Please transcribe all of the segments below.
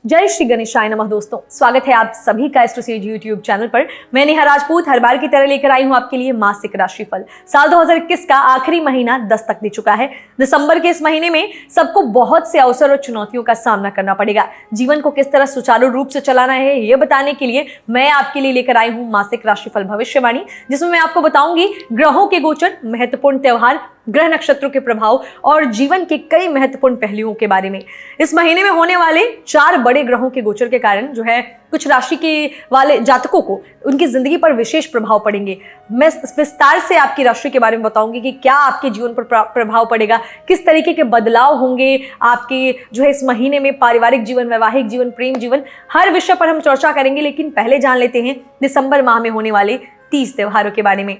जय श्री गणेशाय नमः। दोस्तों, स्वागत है आप सभी का एस्ट्रोसेज यूट्यूब चैनल पर। मैं नेहा राजपूत हर बार की तरह लेकर आई हूं आपके लिए मासिक राशिफल। साल 2021 का आखिरी महीना दस्तक दे चुका है। दिसंबर के इस महीने में सबको बहुत से अवसर और चुनौतियों का सामना करना पड़ेगा। जीवन को किस तरह सुचारू रूप से चलाना है, ये बताने के लिए मैं आपके लिए लेकर आई हूं मासिक राशिफल भविष्यवाणी, जिसमें मैं आपको बताऊंगी ग्रहों के गोचर, महत्वपूर्ण त्योहार, ग्रह नक्षत्रों के प्रभाव और जीवन के कई महत्वपूर्ण पहलुओं के बारे में। इस महीने में होने वाले 4 बड़े ग्रहों के गोचर के कारण जो है कुछ राशि के वाले जातकों को उनकी जिंदगी पर विशेष प्रभाव पड़ेंगे। मैं विस्तार से आपकी राशि के बारे में बताऊंगी कि क्या आपके जीवन पर प्रभाव पड़ेगा, किस तरीके के बदलाव होंगे आपके जो है इस महीने में, पारिवारिक जीवन, वैवाहिक जीवन, प्रेम जीवन, हर विषय पर हम चर्चा करेंगे। लेकिन पहले जान लेते हैं दिसंबर माह में होने वाले 30 त्योहारों के बारे में।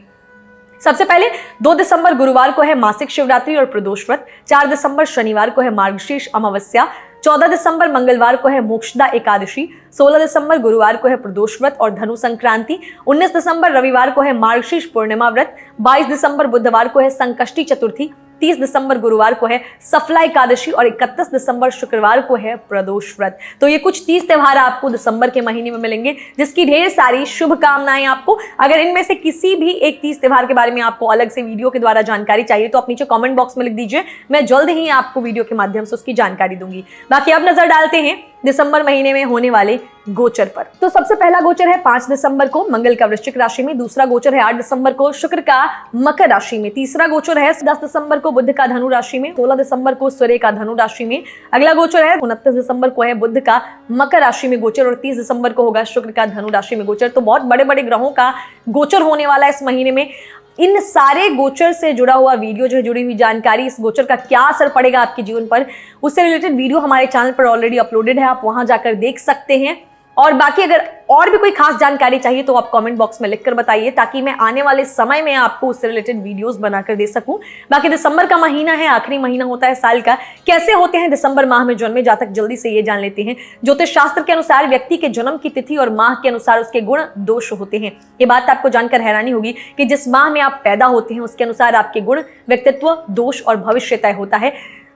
सबसे पहले 2 दिसंबर गुरुवार को है मासिक शिवरात्रि और प्रदोष व्रत। 4 दिसंबर शनिवार को है मार्गशीर्ष अमावस्या। 14 दिसंबर मंगलवार को है मोक्षदा एकादशी। 16 दिसंबर गुरुवार को है प्रदोष व्रत और धनु संक्रांति। 19 दिसंबर रविवार को है मार्गशीर्ष पूर्णिमा व्रत। 22 दिसंबर बुधवार को है संकष्टी चतुर्थी। 30 दिसंबर गुरुवार को है सफला एकादशी और 31 दिसंबर शुक्रवार को है प्रदोष व्रत। तो ये कुछ 30 त्योहार आपको दिसंबर के महीने में मिलेंगे, जिसकी ढेर सारी शुभकामनाएं आपको। अगर इनमें से किसी भी एक 30 त्योहार के बारे में आपको अलग से वीडियो के द्वारा जानकारी चाहिए तो आप नीचे कमेंट बॉक्स में लिख दीजिए, मैं जल्द ही आपको वीडियो के माध्यम से उसकी जानकारी दूंगी। बाकी अब नजर डालते हैं दिसंबर महीने में होने वाले गोचर पर। तो सबसे पहला गोचर है 5 दिसंबर को मंगल का वृश्चिक राशि में। दूसरा गोचर है 8 दिसंबर को शुक्र का मकर राशि में। तीसरा गोचर है 10 दिसंबर को बुध का धनु राशि में। 16 दिसंबर को सूर्य का धनु राशि में। अगला गोचर है 29 दिसंबर को है बुध का मकर राशि में गोचर और 30 दिसंबर को होगा शुक्र का धनु राशि में गोचर। तो बहुत बड़े बड़े ग्रहों का गोचर होने वाला है इस महीने में। इन सारे गोचर से जुड़ा हुआ वीडियो जो है, जुड़ी हुई जानकारी, इस गोचर का क्या असर पड़ेगा आपके जीवन पर, उससे रिलेटेड वीडियो हमारे चैनल पर ऑलरेडी अपलोडेड है, आप वहां जाकर देख सकते हैं। और बाकी अगर और भी कोई खास जानकारी चाहिए तो आप कमेंट बॉक्स में लिखकर बताइए, ताकि मैं आने वाले समय में आपको उससे रिलेटेड वीडियोस बनाकर दे सकूं। बाकी दिसंबर का महीना है, आखिरी महीना होता है साल का। कैसे होते हैं दिसंबर माह में जन्मे जातक, जल्दी से ये जान लेते हैं। ज्योतिष शास्त्र के अनुसार व्यक्ति के जन्म की तिथि और माह के अनुसार उसके गुण दोष होते हैं। ये बात आपको जानकर हैरानी होगी कि जिस माह में आप पैदा होते हैं उसके अनुसार आपके गुण, व्यक्तित्व, दोष और भविष्य तय होता है।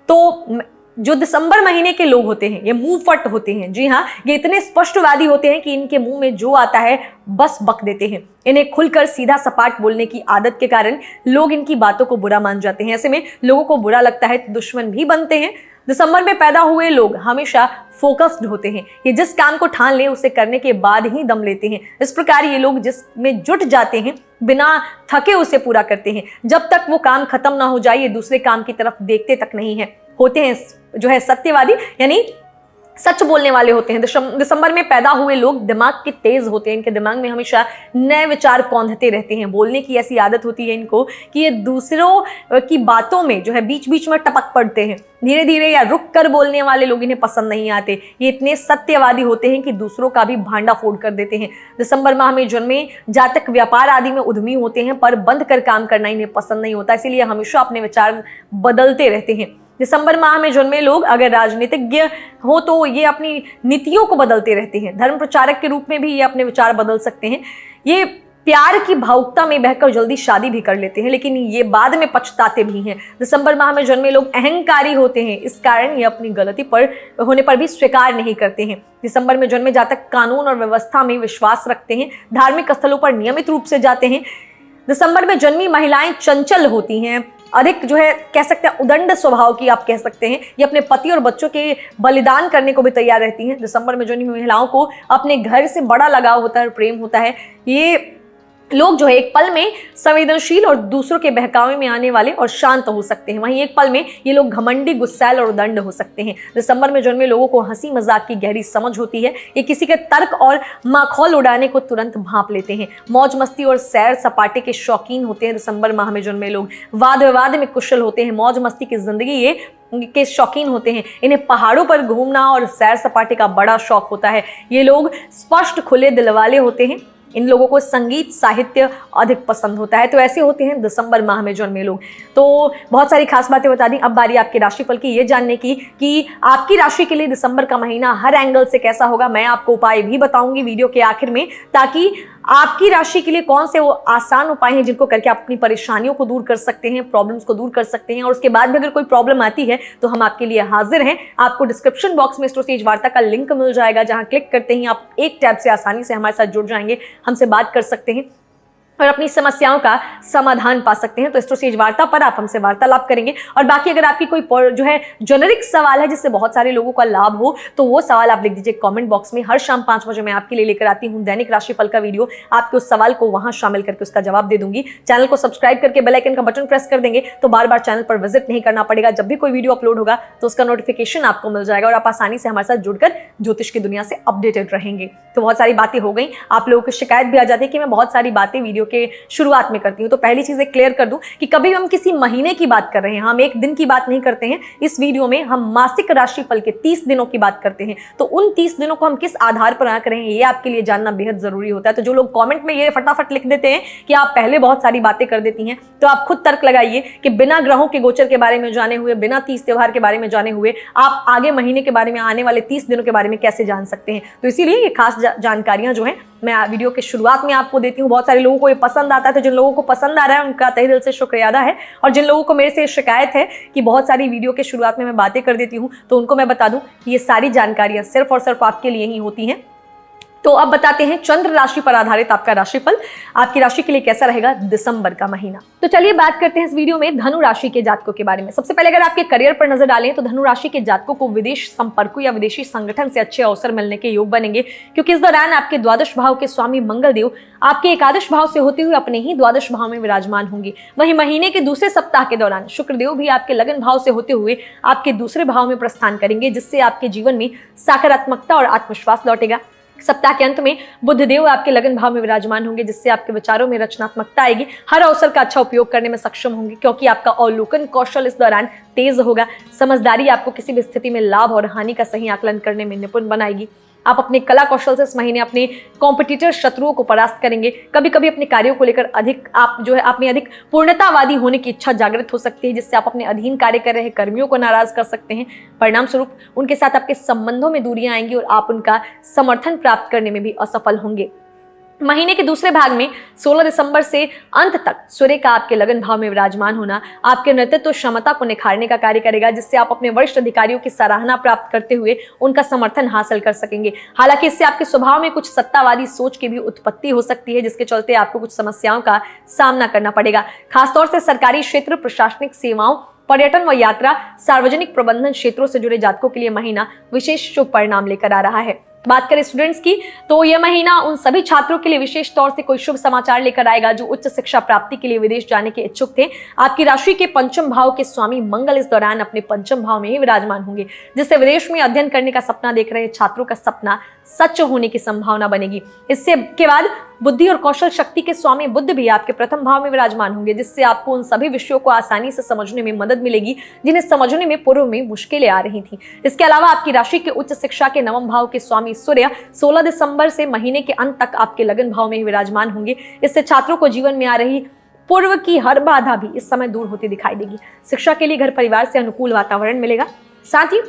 तो जो दिसंबर महीने के लोग होते हैं ये मुंह फट होते हैं। जी हाँ, ये इतने स्पष्टवादी होते हैं कि इनके मुंह में जो आता है बस बक देते हैं। इन्हें खुलकर सीधा सपाट बोलने की आदत के कारण लोग इनकी बातों को बुरा मान जाते हैं। ऐसे में लोगों को बुरा लगता है तो दुश्मन भी बनते हैं। दिसंबर में पैदा हुए लोग हमेशा फोकस्ड होते हैं। ये जिस काम को ठान ले उसे करने के बाद ही दम लेते हैं। इस प्रकार ये लोग जिसमें जुट जाते हैं बिना थके उसे पूरा करते हैं। जब तक वो काम खत्म ना हो जाए ये दूसरे काम की तरफ देखते तक नहीं है। होते हैं जो है सत्यवादी, यानी सच बोलने वाले होते हैं। दिसंबर में पैदा हुए लोग दिमाग के तेज होते हैं। इनके दिमाग में हमेशा नए विचार कौंधते रहते हैं। बोलने की ऐसी आदत होती है इनको कि ये दूसरों की बातों में जो है बीच बीच में टपक पड़ते हैं। धीरे धीरे या रुक कर बोलने वाले लोग इन्हें पसंद नहीं आते। ये इतने सत्यवादी होते हैं कि दूसरों का भी भांडा फोड़ कर देते हैं। दिसंबर माह में जन्मे जातक व्यापार आदि में उद्यमी होते हैं, पर बंद कर काम करना इन्हें पसंद नहीं होता, इसीलिए हमेशा अपने विचार बदलते रहते हैं। दिसंबर माह में जन्मे लोग अगर राजनीतिज्ञ हो तो ये अपनी नीतियों को बदलते रहते हैं। धर्म प्रचारक के रूप में भी ये अपने विचार बदल सकते हैं। ये प्यार की भावुकता में बहकर जल्दी शादी भी कर लेते हैं, लेकिन ये बाद में पछताते भी हैं। दिसंबर माह में जन्मे लोग अहंकारी होते हैं, इस कारण ये अपनी गलती पर होने पर भी स्वीकार नहीं करते हैं। दिसंबर में जन्मे जातक कानून और व्यवस्था में विश्वास रखते हैं, धार्मिक स्थलों पर नियमित रूप से जाते हैं। दिसंबर में जन्मी महिलाएं चंचल होती हैं, अधिक जो है कह सकते हैं उदंड स्वभाव की आप कह सकते हैं। ये अपने पति और बच्चों के बलिदान करने को भी तैयार रहती हैं। दिसंबर में जन्मी महिलाओं को अपने घर से बड़ा लगाव होता है, प्रेम होता है। ये लोग जो है एक पल में संवेदनशील और दूसरों के बहकावे में आने वाले और शांत हो सकते हैं। वहीं एक पल में ये लोग घमंडी, गुस्सैल और उदंड हो सकते हैं। दिसंबर में जन्मे लोगों को हंसी मजाक की गहरी समझ होती है। ये किसी के तर्क और माखौल उड़ाने को तुरंत भांप लेते हैं। मौज मस्ती और सैर सपाटे के शौकीन होते हैं। दिसंबर माह में जन्मे लोग वाद विवाद में कुशल होते हैं। मौज मस्ती की जिंदगी ये के शौकीन होते हैं। इन्हें पहाड़ों पर घूमना और सैर सपाटे का बड़ा शौक होता है। ये लोग स्पष्ट खुले दिल वाले होते हैं। इन लोगों को संगीत साहित्य अधिक पसंद होता है। तो ऐसे होते हैं दिसंबर माह में जन्मे लोग। तो बहुत सारी खास बातें बता दी। अब बारी आपके राशिफल की ये जानने की कि आपकी राशि के लिए दिसंबर का महीना हर एंगल से कैसा होगा। मैं आपको उपाय भी बताऊंगी वीडियो के आखिर में, ताकि आपकी राशि के लिए कौन से वो आसान उपाय हैं जिनको करके आप अपनी परेशानियों को दूर कर सकते हैं, प्रॉब्लम्स को दूर कर सकते हैं, और उसके बाद भी अगर कोई प्रॉब्लम आती है तो हम आपके लिए हाजिर हैं। आपको डिस्क्रिप्शन बॉक्स में एस्ट्रोसेज वार्ता का लिंक मिल जाएगा, जहां क्लिक करते ही आप एक टैब से आसानी से हमारे साथ जुड़ जाएंगे, हमसे बात कर सकते हैं और अपनी समस्याओं का समाधान पा सकते हैं। तो एस्ट्रोसेज वार्ता पर आप हमसे वार्तालाप करेंगे। और बाकी अगर आपकी कोई जो है जेनेरिक सवाल है जिससे बहुत सारे लोगों का लाभ हो, तो वो सवाल आप लिख दीजिए कमेंट बॉक्स में। हर शाम 5 बजे मैं आपके लिए लेकर आती हूँ दैनिक राशिफल का वीडियो, आपके उस सवाल को वहां शामिल करके उसका जवाब दे दूंगी। चैनल को सब्सक्राइब करके बेल आइकन का बटन प्रेस कर देंगे तो बार बार चैनल पर विजिट नहीं करना पड़ेगा। जब भी कोई वीडियो अपलोड होगा तो उसका नोटिफिकेशन आपको मिल जाएगा और आप आसानी से हमारे साथ जुड़कर ज्योतिष की दुनिया से अपडेटेड रहेंगे। तो बहुत सारी बातें हो गई, आप लोगों की शिकायत भी आ जाती है कि मैं बहुत सारी बातें वीडियो के शुरुआत में करती हूं। तो पहली चीज क्लियर कर दूं कि कभी हम किसी महीने की बात कर रहे हैं, हम एक दिन की बात नहीं करते हैं। इस वीडियो में हम मासिक राशिफल के 30 दिनों की बात करते हैं। तो उन 30 दिनों को हम किस आधार पर आंक रहे हैं, ये आपके लिए जानना बेहद जरूरी होता है। तो जो लोग कमेंट में ये फटाफट लिख देते हैं कि आप पहले बहुत सारी बातें कर देती हैं, तो आप खुद तर्क लगाइए कि बिना ग्रहों के गोचर के बारे में जाने हुए, बिना 30 त्योहार के बारे में जाने हुए आप आगे महीने के बारे में, आने वाले 30 दिनों के बारे में कैसे जान सकते हैं। तो इसीलिए ये खास जानकारियां जो है मैं वीडियो के शुरुआत में आपको देती हूँ। बहुत सारे लोगों को ये पसंद आता है, तो जिन लोगों को पसंद आ रहा है उनका तहे दिल से शुक्रिया अदा है। और जिन लोगों को मेरे से शिकायत है कि बहुत सारी वीडियो के शुरुआत में मैं बातें कर देती हूँ, तो उनको मैं बता दूं कि ये सारी जानकारियां सिर्फ और सिर्फ आपके लिए ही होती हैं। तो अब बताते हैं चंद्र राशि पर आधारित आपका राशिफल, आपकी राशि के लिए कैसा रहेगा दिसंबर का महीना। तो चलिए बात करते हैं इस वीडियो में धनु राशि के जातकों के बारे में। सबसे पहले अगर आपके करियर पर नजर डालें तो धनु राशि के जातकों को विदेश संपर्कों या विदेशी संगठन से अच्छे अवसर मिलने के योग बनेंगे, क्योंकि इस दौरान आपके द्वादश भाव के स्वामी मंगल देव आपके एकादश भाव से होते हुए अपने ही द्वादश भाव में विराजमान होंगे। वहीं महीने के दूसरे सप्ताह के दौरान शुक्रदेव भी आपके लगन भाव से होते हुए आपके दूसरे भाव में प्रस्थान करेंगे, जिससे आपके जीवन में सकारात्मकता और आत्मविश्वास लौटेगा। सप्ताह के अंत में बुधदेव आपके लगन भाव में विराजमान होंगे, जिससे आपके विचारों में रचनात्मकता आएगी। हर अवसर का अच्छा उपयोग करने में सक्षम होंगे, क्योंकि आपका अवलोकन कौशल इस दौरान तेज होगा। समझदारी आपको किसी भी स्थिति में लाभ और हानि का सही आकलन करने में निपुण बनाएगी। आप अपने कला कौशल से इस महीने अपने कॉम्पिटिटर शत्रुओं को परास्त करेंगे। कभी कभी अपने कार्यों को लेकर अधिक पूर्णतावादी होने की इच्छा जागृत हो सकती है, जिससे आप अपने अधीन कार्य कर रहे कर्मियों को नाराज कर सकते हैं। परिणाम स्वरूप उनके साथ आपके संबंधों में दूरियां आएंगी और आप उनका समर्थन प्राप्त करने में भी असफल होंगे। महीने के दूसरे भाग में 16 दिसंबर से अंत तक सूर्य का आपके लगन भाव में विराजमान होना आपके नेतृत्व क्षमता को निखारने का कार्य करेगा, जिससे आप अपने वरिष्ठ अधिकारियों की सराहना प्राप्त करते हुए उनका समर्थन हासिल कर सकेंगे। हालांकि इससे आपके स्वभाव में कुछ सत्तावादी सोच की भी उत्पत्ति हो सकती है, जिसके चलते आपको कुछ समस्याओं का सामना करना पड़ेगा। खासतौर से सरकारी क्षेत्र, प्रशासनिक सेवाओं, पर्यटन व यात्रा, सार्वजनिक प्रबंधन क्षेत्रों से जुड़े जातकों के लिए महीना विशेष शुभ परिणाम लेकर आ रहा है। बात करें स्टूडेंट्स की, तो यह महीना उन सभी छात्रों के लिए विशेष तौर से कोई शुभ समाचार लेकर आएगा जो उच्च शिक्षा प्राप्ति के लिए विदेश जाने के इच्छुक थे। आपकी राशि के पंचम भाव के स्वामी मंगल इस दौरान अपने पंचम भाव में ही विराजमान होंगे, जिससे विदेश में अध्ययन करने का सपना देख रहे छात्रों का सपना सच होने की संभावना बनेगी। इससे के बाद बुद्धि और कौशल शक्ति के स्वामी बुध भी आपके प्रथम भाव में विराजमान होंगे, जिससे आपको उन सभी विषयों को आसानी से समझने में मदद मिलेगी जिन्हें समझने में पूर्व में मुश्किलें आ रही थी। इसके अलावा आपकी राशि के उच्च शिक्षा के नवम भाव के स्वामी सूर्य 16 दिसंबर से महीने के अंत तक आपके लगन भाव में विराजमान होंगे। इससे छात्रों को जीवन में आ रही पूर्व की हर बाधा भी इस समय दूर होती दिखाई देगी। शिक्षा के लिए घर परिवार से अनुकूल वातावरण मिलेगा। साथ ही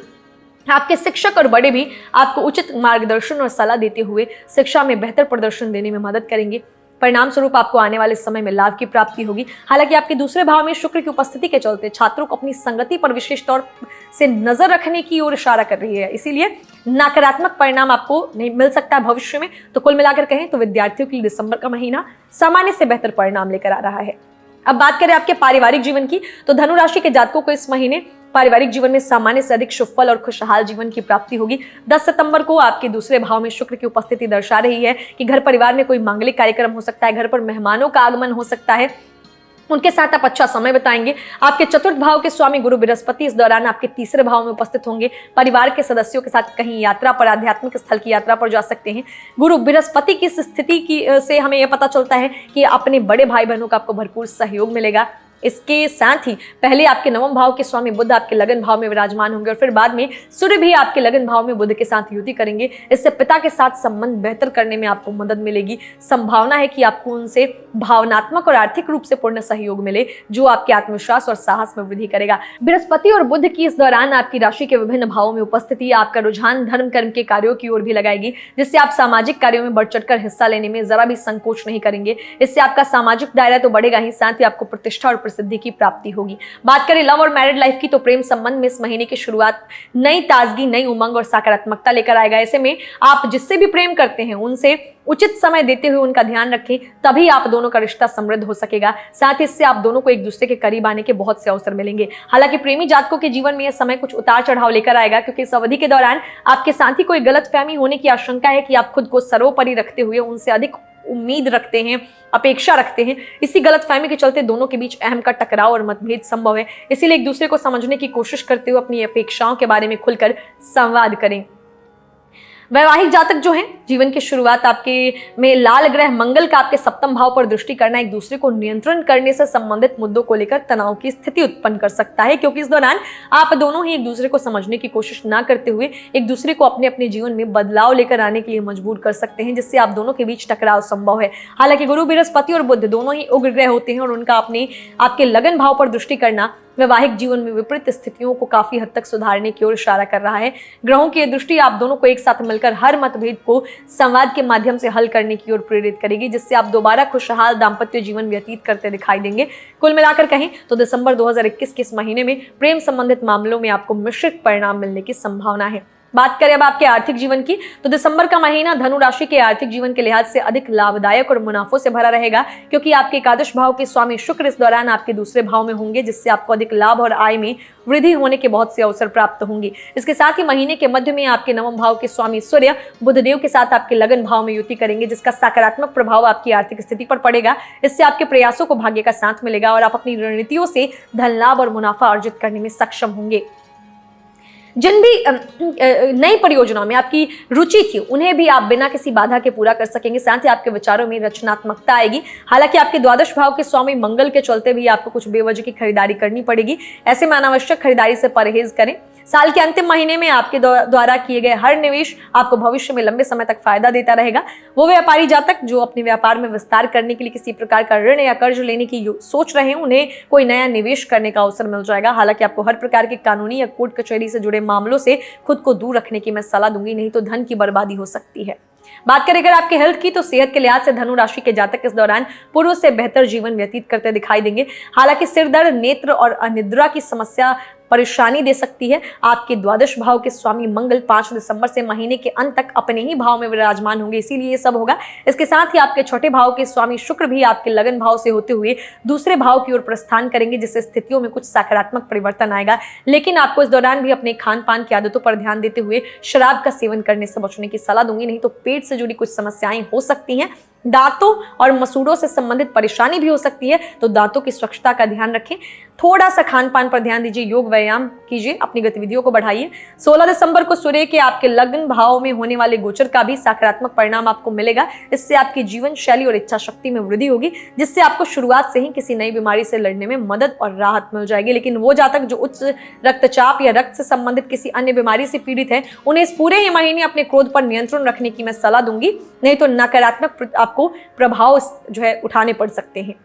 आपके शिक्षक और बड़े भी आपको उचित मार्गदर्शन और सलाह देते हुए शिक्षा में बेहतर प्रदर्शन देने में मदद करेंगे। परिणाम स्वरूप आपको आने वाले समय में लाभ की प्राप्ति होगी। हालांकि आपके दूसरे भाव में शुक्र की उपस्थिति के चलते छात्रों को अपनी संगति पर विशेष तौर से नजर रखने की ओर इशारा कर रही है, इसीलिए नकारात्मक परिणाम आपको नहीं मिल सकता है भविष्य में। तो कुल मिलाकर कहें तो विद्यार्थियों के लिए दिसंबर का महीना सामान्य से बेहतर परिणाम लेकर आ रहा है। अब बात करें आपके पारिवारिक जीवन की, तो धनु राशि के जातकों को इस महीने पारिवारिक जीवन में सामान्य से अधिक शुभ फल और खुशहाल जीवन की प्राप्ति होगी। 10 सितंबर को आपके दूसरे भाव में शुक्र की उपस्थिति दर्शा रही है कि घर परिवार में कोई मांगलिक कार्यक्रम हो सकता है, घर पर मेहमानों का आगमन हो सकता है, उनके साथ आप अच्छा समय बिताएंगे। आपके चतुर्थ भाव के स्वामी गुरु बृहस्पति इस दौरान आपके तीसरे भाव में उपस्थित होंगे। परिवार के सदस्यों के साथ कहीं यात्रा पर, आध्यात्मिक स्थल की यात्रा पर जा सकते हैं। गुरु बृहस्पति की स्थिति से हमें यह पता चलता है कि अपने बड़े भाई बहनों का आपको भरपूर सहयोग मिलेगा। इसके साथ ही पहले आपके नवम भाव के स्वामी बुध आपके लगन भाव में विराजमान होंगे और फिर बाद में सूर्य भी आपके लगन भाव में बुध के साथ युति करेंगे। इससे पिता के साथ संबंध बेहतर करने में आपको मदद मिलेगी। संभावना है कि आपको उनसे भावनात्मक और आर्थिक रूप से पूर्ण सहयोग मिले, जो आपके आत्मविश्वास और साहस में वृद्धि करेगा। बृहस्पति और बुध की इस दौरान आपकी राशि के विभिन्न भावों में उपस्थिति आपका रुझान धर्म कर्म के कार्यों की ओर भी लगाएगी, जिससे आप सामाजिक कार्यों में बढ़ चढ़कर हिस्सा लेने में जरा भी संकोच नहीं करेंगे। इससे आपका सामाजिक दायरा तो बढ़ेगा ही, साथ ही आपको प्रतिष्ठा और प्रसिद्धि की प्राप्ति होगी। बात करें लव और मैरिड लाइफ की, तो प्रेम संबंध में इस महीने की शुरुआत नई ताजगी, नई उमंग और सकारात्मकता लेकर आएगा। ऐसे में आप जिससे भी प्रेम करते हैं उनसे उचित समय देते हुए उनका ध्यान रखें, तभी आप दोनों का रिश्ता समृद्ध हो सकेगा। साथ ही इससे आप दोनों को एक दूसरे के करीब आने के बहुत से अवसर मिलेंगे। हालांकि प्रेमी जातकों के जीवन में यह समय कुछ उतार चढ़ाव लेकर आएगा, क्योंकि इस अवधि के दौरान आपके साथी कोई गलतफहमी होने की आशंका है कि आप खुद को सर्वोपरि रखते हुए उनसे अधिक उम्मीद रखते हैं, अपेक्षा रखते हैं। इसी गलतफहमी के चलते दोनों के बीच अहम का टकराव और मतभेद संभव है। इसीलिए एक दूसरे को समझने की कोशिश करते हुए अपनी अपेक्षाओं के बारे में खुलकर संवाद करें। वैवाहिक जातक जो हैं, जीवन की शुरुआत आपके में लाल ग्रह मंगल का आपके सप्तम भाव पर दृष्टि करना एक दूसरे को नियंत्रण करने से संबंधित मुद्दों को लेकर तनाव की स्थिति उत्पन्न कर सकता है, क्योंकि इस दौरान आप दोनों ही एक दूसरे को समझने की कोशिश ना करते हुए एक दूसरे को अपने अपने जीवन में बदलाव लेकर आने के लिए मजबूर कर सकते हैं, जिससे आप दोनों के बीच टकराव संभव है। हालांकि गुरु, बृहस्पति और बुध दोनों ही उग्र ग्रह होते हैं और उनका अपने आपके लगन भाव पर दृष्टि करना वैवाहिक जीवन में विपरीत स्थितियों को काफी हद तक सुधारने की ओर इशारा कर रहा है। ग्रहों की दृष्टि आप दोनों को एक साथ मिलकर हर मतभेद को संवाद के माध्यम से हल करने की ओर प्रेरित करेगी, जिससे आप दोबारा खुशहाल दाम्पत्य जीवन व्यतीत करते दिखाई देंगे। कुल मिलाकर कहें तो दिसंबर 2021 के इस महीने में प्रेम संबंधित मामलों में आपको मिश्रित परिणाम मिलने की संभावना है। बात करें अब आपके आर्थिक जीवन की, तो दिसंबर का महीना धनु राशि के आर्थिक जीवन के लिहाज से अधिक लाभदायक और मुनाफों से भरा रहेगा, क्योंकि आपके एकादश भाव के स्वामी शुक्र इस दौरान आपके दूसरे भाव में होंगे, जिससे आपको अधिक लाभ और आय में वृद्धि होने के बहुत से अवसर प्राप्त होंगे। इसके साथ ही महीने के मध्य में आपके नवम भाव के स्वामी सूर्य बुधदेव के साथ आपके लगन भाव में युति करेंगे, जिसका सकारात्मक प्रभाव आपकी आर्थिक स्थिति पर पड़ेगा। इससे आपके प्रयासों को भाग्य का साथ मिलेगा और आप अपनी रणनीतियों से धन लाभ और मुनाफा अर्जित करने में सक्षम होंगे। जिन भी नई परियोजनाओं में आपकी रुचि थी, उन्हें भी आप बिना किसी बाधा के पूरा कर सकेंगे। साथ ही आपके विचारों में रचनात्मकता आएगी। हालांकि आपके द्वादश भाव के स्वामी मंगल के चलते भी आपको कुछ बेवजह की खरीदारी करनी पड़ेगी। ऐसे में अनावश्यक खरीदारी से परहेज करें। साल के अंतिम महीने में आपके द्वारा किए गए हर निवेश आपको भविष्य में लंबे समय तक फायदा देता रहेगा। वो व्यापारी जातक जो अपने व्यापार में विस्तार करने के लिए किसी प्रकार का ऋण या कर्ज लेने की सोच रहे हैं, उन्हें कोई नया निवेश करने का अवसर मिल जाएगा। हालांकि आपको हर प्रकार के कानूनी या कोर्ट कचहरी से जुड़े मामलों से खुद को दूर रखने की मैं सलाह दूंगी, नहीं तो धन की बर्बादी हो सकती है। बात करें अगर आपके हेल्थ की, तो सेहत के लिहाज से धनु राशि के जातक इस दौरान पूर्व से बेहतर जीवन व्यतीत करते दिखाई देंगे। हालांकि सिर दर्द, नेत्र और अनिद्रा की समस्या परेशानी दे सकती है। आपके द्वादश भाव के स्वामी मंगल 5 दिसंबर से महीने के अंत तक अपने ही भाव में विराजमान होंगे, इसीलिए ये सब होगा। इसके साथ ही आपके छठे भाव के स्वामी शुक्र भी आपके लगन भाव से होते हुए दूसरे भाव की ओर प्रस्थान करेंगे, जिससे स्थितियों में कुछ सकारात्मक परिवर्तन आएगा। लेकिन आपको इस दौरान भी अपने खान पान की आदतों पर ध्यान देते हुए शराब का सेवन करने से बचने की सलाह दूंगी, नहीं तो पेट से जुड़ी कुछ समस्याएं हो सकती हैं। दांतों और मसूड़ों से संबंधित परेशानी भी हो सकती है, तो दांतों की स्वच्छता का ध्यान रखें। थोड़ा सा खान पान पर ध्यान दीजिए, योग व्यायाम कीजिए, अपनी गतिविधियों को बढ़ाइए। 16 दिसंबर को सूर्य के आपके लगन भाव में होने वाले गोचर का भी सकारात्मक परिणाम आपको मिलेगा। इससे आपकी जीवन शैली और इच्छा शक्ति में वृद्धि होगी, जिससे आपको शुरुआत से ही किसी नई बीमारी से लड़ने में मदद और राहत मिल जाएगी। लेकिन वो जातक जो उच्च रक्तचाप या रक्त से संबंधित किसी अन्य बीमारी से पीड़ित है, उन्हें इस पूरे ही महीने अपने क्रोध पर नियंत्रण रखने की मैं सलाह दूंगी, नहीं तो नकारात्मक आपको प्रभाव जो है उठाने पड़ सकते हैं।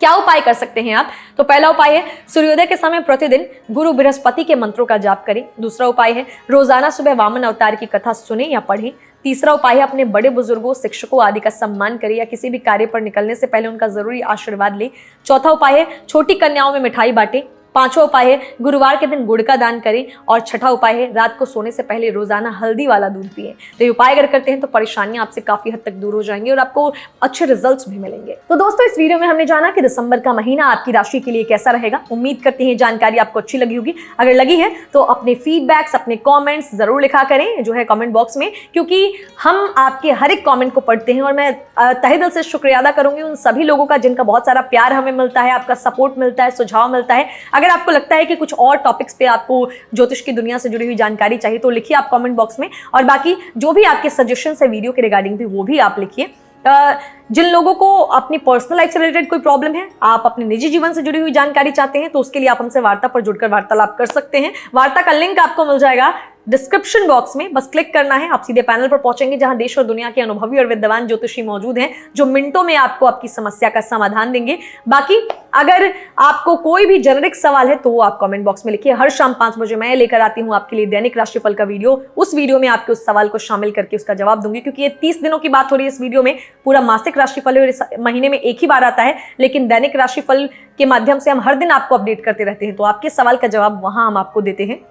क्या उपाय कर सकते हैं आप? तो पहला उपाय है सूर्योदय के समय प्रतिदिन गुरु बृहस्पति के मंत्रों का जाप करें। दूसरा उपाय है रोजाना सुबह वामन अवतार की कथा सुने या पढ़ें। तीसरा उपाय है अपने बड़े बुजुर्गों, शिक्षकों आदि का सम्मान करें या किसी भी कार्य पर निकलने से पहले उनका जरूरी आशीर्वाद लें। चौथा उपाय है छोटी कन्याओं में मिठाई बांटें। पांचवा उपाय है गुरुवार के दिन गुड़ का दान करें। और छठा उपाय है रात को सोने से पहले रोजाना हल्दी वाला दूध पिएं। तो ये उपाय अगर करते हैं तो परेशानियां आपसे काफी हद तक दूर हो जाएंगी और आपको अच्छे रिजल्ट्स भी मिलेंगे। तो दोस्तों, इस वीडियो में हमने जाना कि दिसंबर का महीना आपकी राशि के लिए कैसा रहेगा। उम्मीद करते हैं जानकारी आपको अच्छी लगी होगी। अगर लगी है तो अपने फीडबैक्स, अपने कॉमेंट्स जरूर लिखा करें जो है कॉमेंट बॉक्स में, क्योंकि हम आपके हर एक कॉमेंट को पढ़ते हैं और मैं तहे दिल से शुक्रिया अदा करूंगी उन सभी लोगों का जिनका बहुत सारा प्यार हमें मिलता है, आपका सपोर्ट मिलता है, सुझाव मिलता है। अगर आपको लगता है कि कुछ और टॉपिक्स पे आपको ज्योतिष की दुनिया से जुड़ी हुई जानकारी चाहिए तो लिखिए आप कमेंट बॉक्स में, और बाकी जो भी आपके सजेशंस है वीडियो के रिगार्डिंग भी वो भी आप लिखिए। जिन लोगों को अपनी पर्सनल लाइफ से रिलेटेड कोई प्रॉब्लम है, आप अपने निजी जीवन से जुड़ी हुई जानकारी चाहते हैं, तो उसके लिए आप हमसे वार्ता पर जुड़कर वार्तालाप कर सकते हैं। वार्ता का लिंक आपको मिल जाएगा डिस्क्रिप्शन बॉक्स में, बस क्लिक करना है, आप सीधे पैनल पर पहुंचेंगे जहां देश और दुनिया के अनुभवी और विद्वान ज्योतिषी मौजूद हैं जो मिनटों में आपको आपकी समस्या का समाधान देंगे। बाकी अगर आपको कोई भी जेनेरिक सवाल है तो वो आप कमेंट बॉक्स में लिखिए। हर शाम 5 बजे मैं लेकर आती हूं आपके लिए दैनिक राशिफल का वीडियो। उस वीडियो में आपके उस सवाल को शामिल करके उसका जवाब दूंगी, क्योंकि ये 30 दिनों की बात हो रही है इस वीडियो में। पूरा मासिक राशिफल है और इस महीने में एक ही बार आता है, लेकिन दैनिक राशिफल के माध्यम से हम हर दिन आपको अपडेट करते रहते हैं, तो आपके सवाल का जवाब वहां हम आपको देते हैं।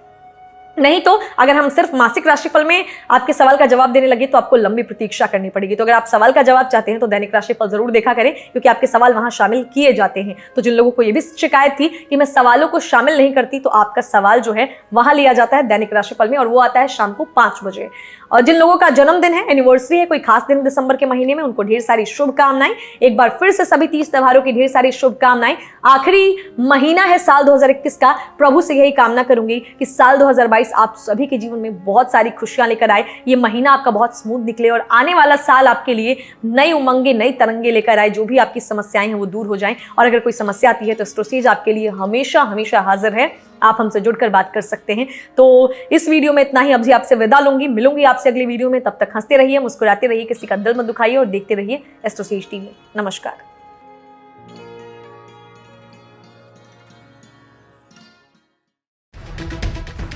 नहीं तो अगर हम सिर्फ मासिक राशिफल में आपके सवाल का जवाब देने लगे तो आपको लंबी प्रतीक्षा करनी पड़ेगी। तो अगर आप सवाल का जवाब चाहते हैं तो दैनिक राशिफल जरूर देखा करें, क्योंकि आपके सवाल वहां शामिल किए जाते हैं। तो जिन लोगों को यह भी शिकायत थी कि मैं सवालों को शामिल नहीं करती, तो आपका सवाल जो है वहां लिया जाता है दैनिक राशिफल में, और वो आता है शाम को 5 बजे। और जिन लोगों का जन्मदिन है, एनिवर्सरी है, कोई खास दिन दिसंबर के महीने में, उनको ढेर सारी शुभकामनाएं। एक बार फिर से सभी 30 त्योहारों की ढेर सारी शुभकामनाएं। आखिरी महीना है साल 2021 का। प्रभु से यही कामना करूंगी कि साल 2022 आप सभी के जीवन में बहुत सारी खुशियां लेकर आए। ये महीना आपका बहुत स्मूथ निकले और आने वाला साल आपके लिए नई उमंगे, नई तरंगे लेकर आए। जो भी आपकी समस्याएं हैं वो दूर हो जाएं। और अगर कोई समस्या आती है तो एस्ट्रोसेज आपके लिए हमेशा हमेशा हाजिर है। आप हमसे जुड़कर बात कर सकते हैं। तो इस वीडियो में इतना ही। अब जी आपसे विदा लूंगी, मिलूंगी आपसे अगली वीडियो में। तब तक हंसते रहिए, मुस्कुराते रहिए, किसी का दिल मत दुखाइए और देखते रहिए एस्ट्रोसेज टीवी। नमस्कार।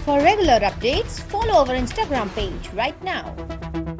For regular updates, follow our Instagram page right now.